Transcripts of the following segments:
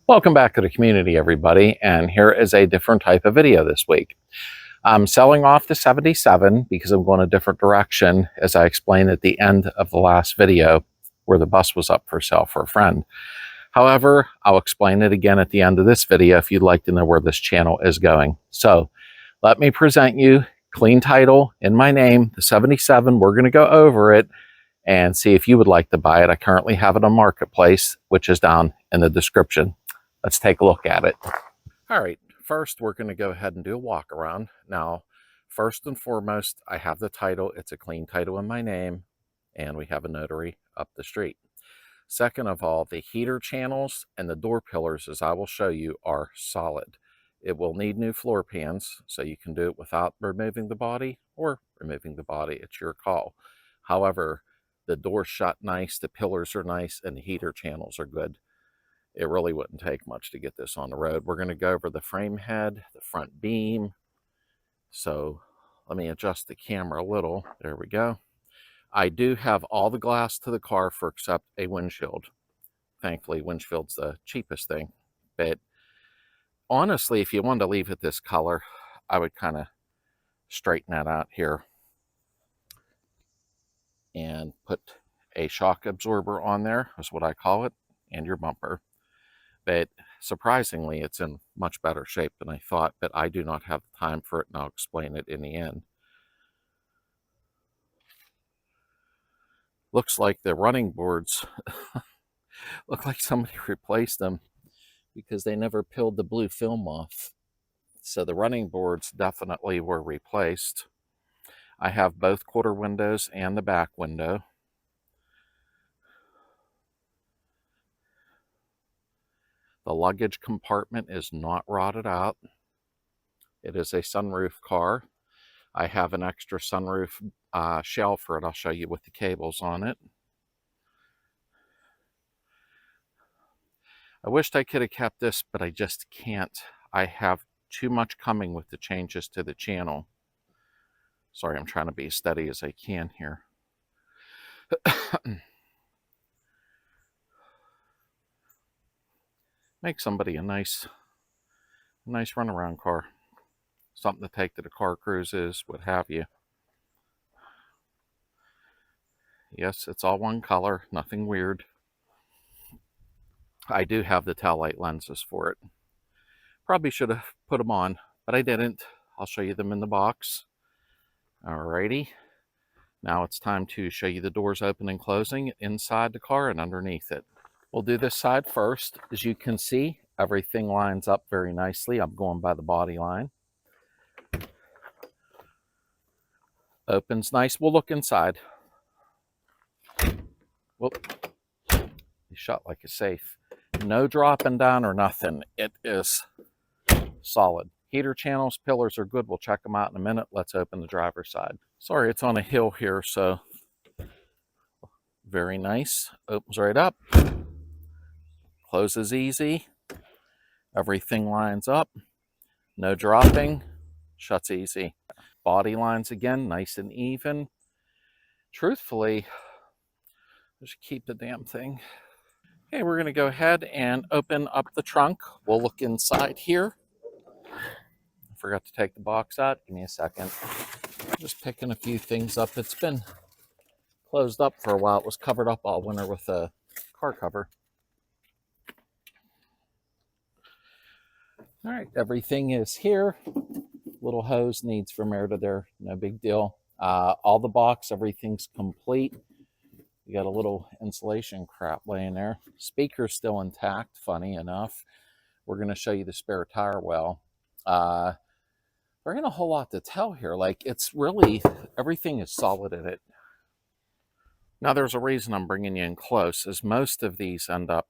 Welcome back to the community, everybody, and here is a different type of video this week. I'm selling off the 77 because I'm going a different direction, as I explained at the end of the last video where the bus was up for sale for a friend. However, I'll explain it again at the end of this video if you'd like to know where this channel is going. So let me present you, clean title in my name, the 77. We're going to go over it and see if you would like to buy it. I currently have it on Marketplace, which is down in the description. Let's take a look at it. All right, first we're going to go ahead and do a walk around. Now, first and foremost, I have the title. It's a clean title in my name, and we have a notary up the street. Second of all, the heater channels and the door pillars, as I will show you, are solid. It will need new floor pans, so you can do it without removing the body or removing the body. It's your call. However, the door's shut nice, the pillars are nice, and the heater channels are good. It really wouldn't take much to get this on the road. We're going to go over the frame head, the front beam. So let me adjust the camera a little. There we go. I do have all the glass to the car for except a windshield. Thankfully, windshield's the cheapest thing. But honestly, if you wanted to leave it this color, I would kind of straighten that out here and put a shock absorber on there, is what I call it, and your bumper. But surprisingly, it's in much better shape than I thought, but I do not have the time for it, and I'll explain it in the end. Looks like the running boards look like somebody replaced them because they never peeled the blue film off. So the running boards definitely were replaced. I have both quarter windows and the back window. The luggage compartment is not rotted out. It is a sunroof car. I have an extra sunroof shell for it. I'll show you with the cables on it. I wished I could have kept this, but I just can't. I have too much coming with the changes to the channel. Sorry, I'm trying to be as steady as I can here. Make somebody a nice runaround car. Something to take to the car cruises, what have you. Yes, it's all one color, nothing weird. I do have the taillight lenses for it. Probably should have put them on, but I didn't. I'll show you them in the box. Alrighty. Now it's time to show you the doors open and closing inside the car and underneath it. We'll do this side first. As you can see, everything lines up very nicely. I'm going by the body line. Opens nice. We'll look inside. Whoop. You shut like a safe. No dropping down or nothing. It is solid. Heater channels, pillars are good. We'll check them out in a minute. Let's open the driver's side. Sorry, it's on a hill here, so very nice. Opens right up. Closes easy. Everything lines up. No dropping. Shuts easy. Body lines again, nice and even. Truthfully, just keep the damn thing. Okay, we're going to go ahead and open up the trunk. We'll look inside here. I forgot to take the box out. Give me a second. Just picking a few things up. It's been closed up for a while. It was covered up all winter with a car cover. All right, everything is here. Little hose needs from air to there. No big deal. All the box, everything's complete. You got a little insulation crap laying there. Speaker's still intact, funny enough. We're going to show you the spare tire well. There ain't a whole lot to tell here. Like, it's really, everything is solid in it. Now, there's a reason I'm bringing you in close, is most of these end up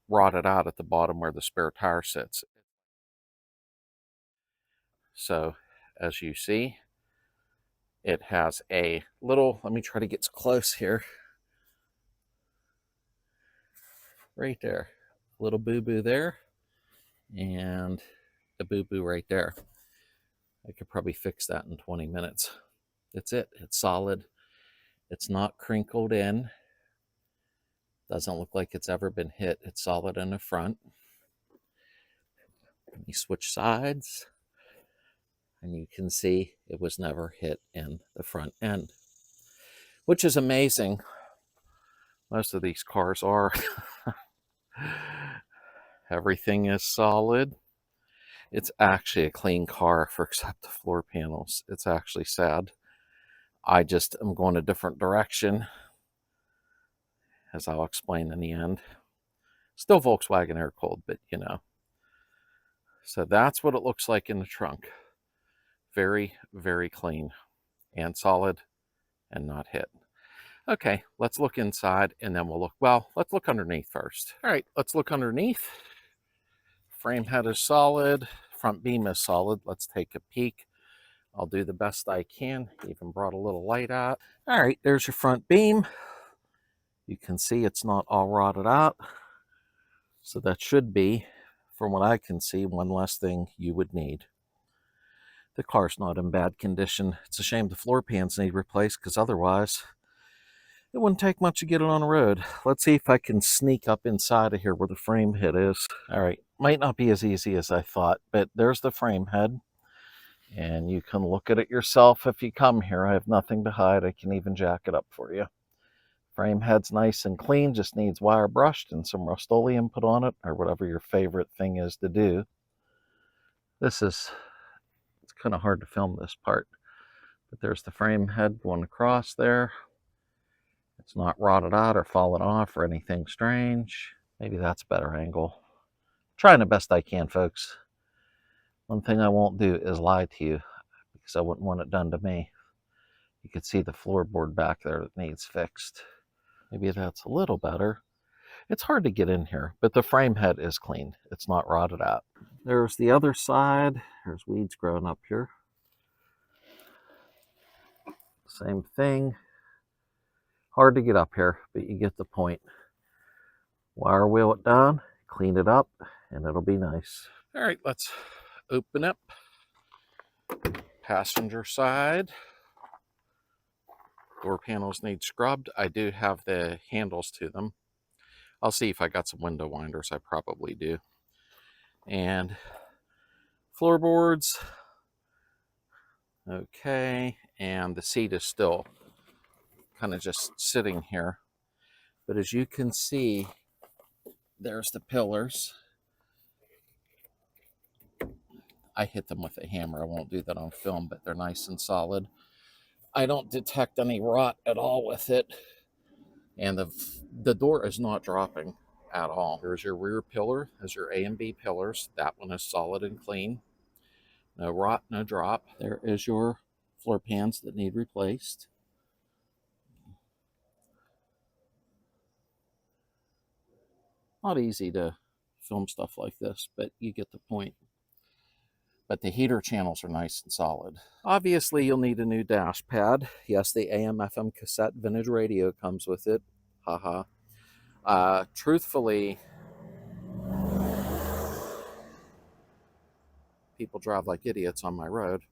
rotted out at the bottom where the spare tire sits. So, as you see, it has a little, let me try to get close here. Right there. Little boo-boo there. And the boo-boo right there. I could probably fix that in 20 minutes. That's it. It's solid. It's not crinkled in. Doesn't look like it's ever been hit. It's solid in the front. Let me switch sides, and you can see it was never hit in the front end, which is amazing. Most of these cars are. Everything is solid. It's actually a clean car for except the floor panels. It's actually sad. I just am going a different direction, as I'll explain in the end. Still Volkswagen air cooled, but you know. So that's what it looks like in the trunk. Very, very clean and solid and not hit. Okay, let's look inside and then we'll look, well, let's look underneath first. All right, let's look underneath. Frame head is solid. Front beam is solid. Let's take a peek. I'll do the best I can. Even brought a little light out. All right, there's your front beam. You can see it's not all rotted out. So that should be, from what I can see, one less thing you would need. The car's not in bad condition. It's a shame the floor pans need replaced, because otherwise it wouldn't take much to get it on the road. Let's see if I can sneak up inside of here where the frame head is. All right, might not be as easy as I thought, but there's the frame head. And you can look at it yourself if you come here. I have nothing to hide. I can even jack it up for you. Frame head's nice and clean, just needs wire brushed and some Rust-Oleum put on it, or whatever your favorite thing is to do. It's kind of hard to film this part, but there's the frame head going across there. It's not rotted out or fallen off or anything strange. Maybe that's a better angle. Trying the best I can, folks. One thing I won't do is lie to you, because I wouldn't want it done to me. You can see the floorboard back there that needs fixed. Maybe that's a little better. It's hard to get in here, but the frame head is clean. It's not rotted out. There's the other side. There's weeds growing up here. Same thing. Hard to get up here, but you get the point. Wire wheel it down, clean it up, and it'll be nice. All right, let's open up. Passenger side. Door panels need scrubbed. I do have the handles to them. I'll see if I got some window winders. I probably do. And floorboards. Okay, and the seat is still kind of just sitting here. But as you can see, there's the pillars. I hit them with a hammer. I won't do that on film, but they're nice and solid. I don't detect any rot at all with it. And the door is not dropping at all. There's your rear pillar. There's your A and B pillars. That one is solid and clean. No rot, no drop. There is your floor pans that need replaced. Not easy to film stuff like this, but you get the point. But the heater channels are nice and solid. Obviously, you'll need a new dash pad. Yes, the AM/FM cassette vintage radio comes with it. Haha. Truthfully, people drive like idiots on my road.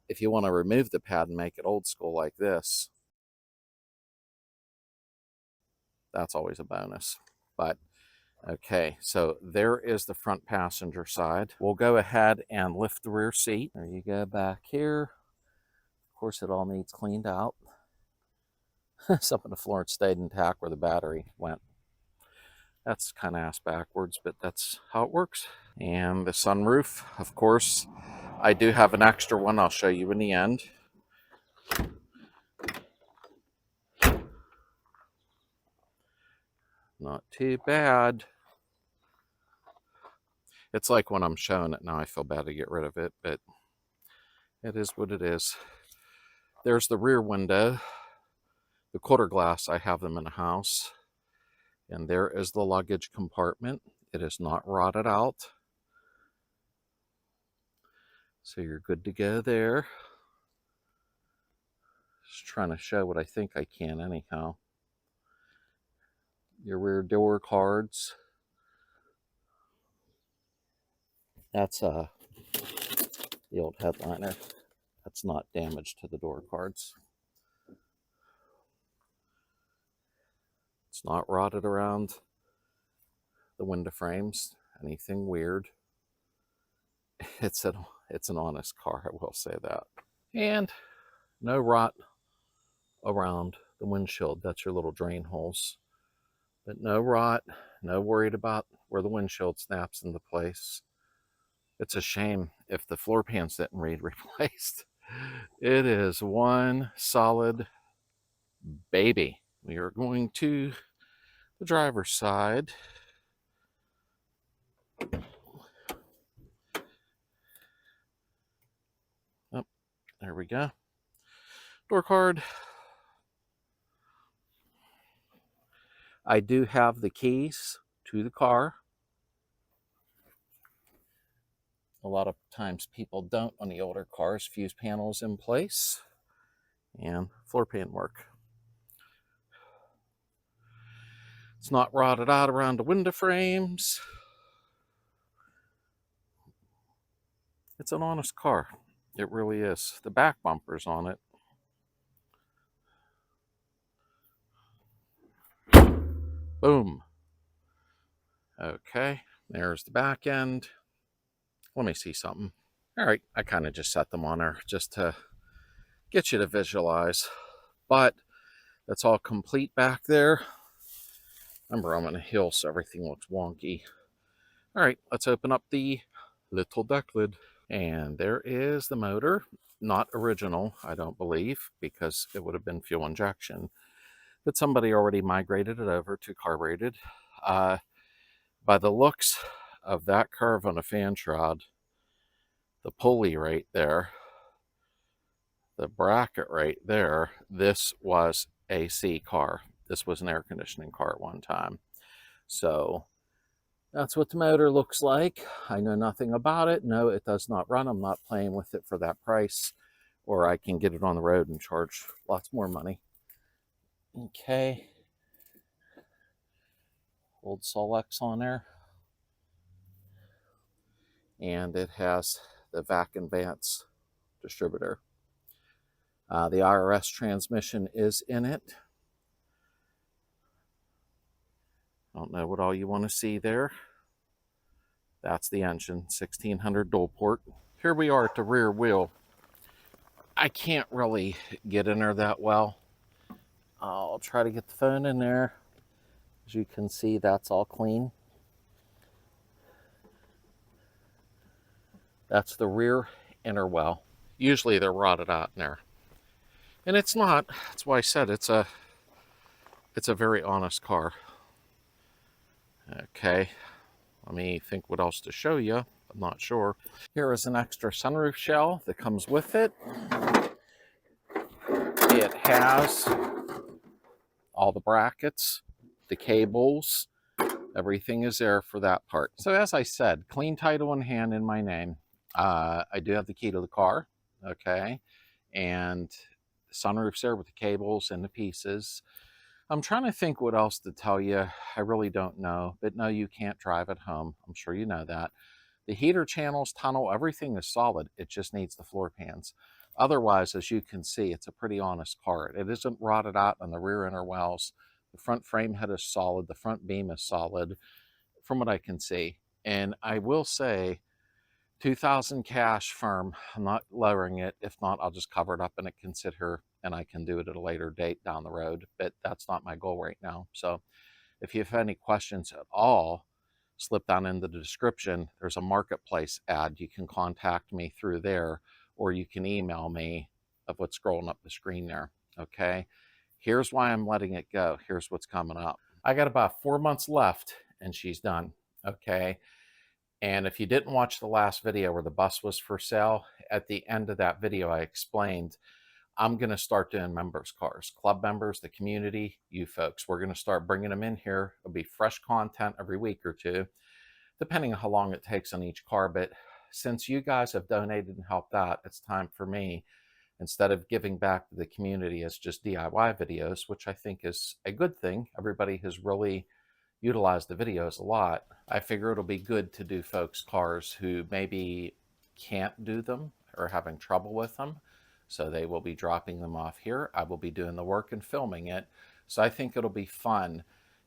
If you want to remove the pad and make it old school like this, that's always a bonus. But okay, so there is the front passenger side. We'll go ahead and lift the rear seat. There you go back here. Of course, it all needs cleaned out. Some of the floor stayed intact where the battery went. That's kind of ass backwards, but that's how it works. And the sunroof, of course, I do have an extra one I'll show you in the end. Not too bad. It's like when I'm showing it now, I feel bad to get rid of it, but it is what it is. There's the rear window. The quarter glass, I have them in the house. And there is the luggage compartment. It is not rotted out. So you're good to go there. Just trying to show what I think I can anyhow. Your rear door cards. That's the old headliner. That's not damage to the door cards. It's not rotted around the window frames, anything weird. It's an honest car, I will say that. And no rot around the windshield. That's your little drain holes. But no rot, no worried about where the windshield snaps into place. It's a shame if the floor pans didn't read replaced. It is one solid baby. We are going to the driver's side. Oh, there we go. Door card. I do have the keys to the car. A lot of times people don't on the older cars. Fuse panels in place and floor pan work. It's not rotted out around the window frames. It's an honest car. It really is. The back bumper's on it. Boom. Okay, there's the back end. Let me see something. All right, I kind of just set them on there just to get you to visualize. But that's all complete back there. Remember, I'm on a hill, so everything looks wonky. All right, let's open up the little deck lid. And there is the motor. Not original, I don't believe, because it would have been fuel injection. But somebody already migrated it over to carbureted. By the looks of that curve on a fan shroud, the pulley right there, the bracket right there, this was a AC car. This was an air conditioning car at one time. So that's what the motor looks like. I know nothing about it. No, it does not run. I'm not playing with it for that price, or I can get it on the road and charge lots more money. Okay. Old Solex on there. And it has the Vac and Vance distributor. The IRS transmission is in it. I don't know what all you want to see there. That's the engine, 1600 dual port. Here we are at the rear wheel. I can't really get in there that well. I'll try to get the phone in there. As you can see, that's all clean. That's the rear inner well. Usually they're rotted out in there. And it's not. That's why I said it's a very honest car. Okay, let me think what else to show you. I'm not sure. Here is an extra sunroof shell that comes with it. It has all the brackets, the cables, everything is there for that part. So as I said, clean title in hand in my name. I do have the key to the car, okay? And the sunroof's there with the cables and the pieces. I'm trying to think what else to tell you. I really don't know, but no, you can't drive at home. I'm sure you know that. The heater channels, tunnel, everything is solid. It just needs the floor pans. Otherwise, as you can see, it's a pretty honest car. It isn't rotted out on the rear inner wells. The front frame head is solid. The front beam is solid from what I can see. And I will say, 2000 cash firm. I'm not lowering it. If not, I'll just cover it up and it can sit here and I can do it at a later date down the road. But that's not my goal right now. So if you have any questions at all, slip down in the description. There's a marketplace ad. You can contact me through there, or you can email me of what's scrolling up the screen there. Okay. Here's why I'm letting it go. Here's what's coming up. I got about 4 months left and she's done. Okay. And if you didn't watch the last video where the bus was for sale, at the end of that video, I explained I'm going to start doing members cars, club members, the community, you folks. We're going to start bringing them in here. It'll be fresh content every week or two, depending on how long it takes on each car. But since you guys have donated and helped out, it's time for me, instead of giving back to the community as just DIY videos, which I think is a good thing. Everybody has really utilized the videos a lot. I figure it'll be good to do folks' cars who maybe can't do them or having trouble with them. So they will be dropping them off here. I will be doing the work and filming it. So I think it'll be fun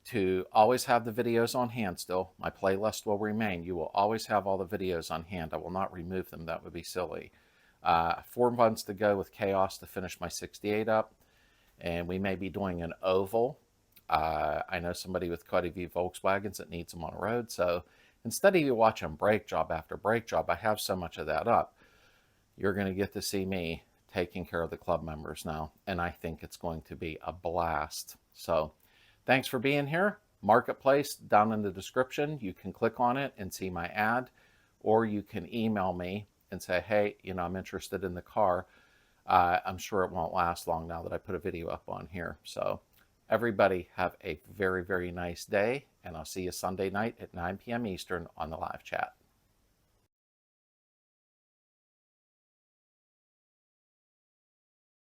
to always have the videos on hand still. My playlist will remain. You will always have all the videos on hand. I will not remove them. That would be silly. 4 months to go with Chaos to finish my 68 up. And we may be doing an oval. I know somebody with quite a few Volkswagens that needs them on the road. So instead of you watching brake job after brake job, I have so much of that up. You're going to get to see me taking care of the club members now. And I think it's going to be a blast. So thanks for being here. Marketplace down in the description. You can click on it and see my ad. Or you can email me and say, hey, you know, I'm interested in the car. I'm sure it won't last long now that I put a video up on here. So everybody have a very, very nice day. And I'll see you Sunday night at 9 p.m. Eastern on the live chat.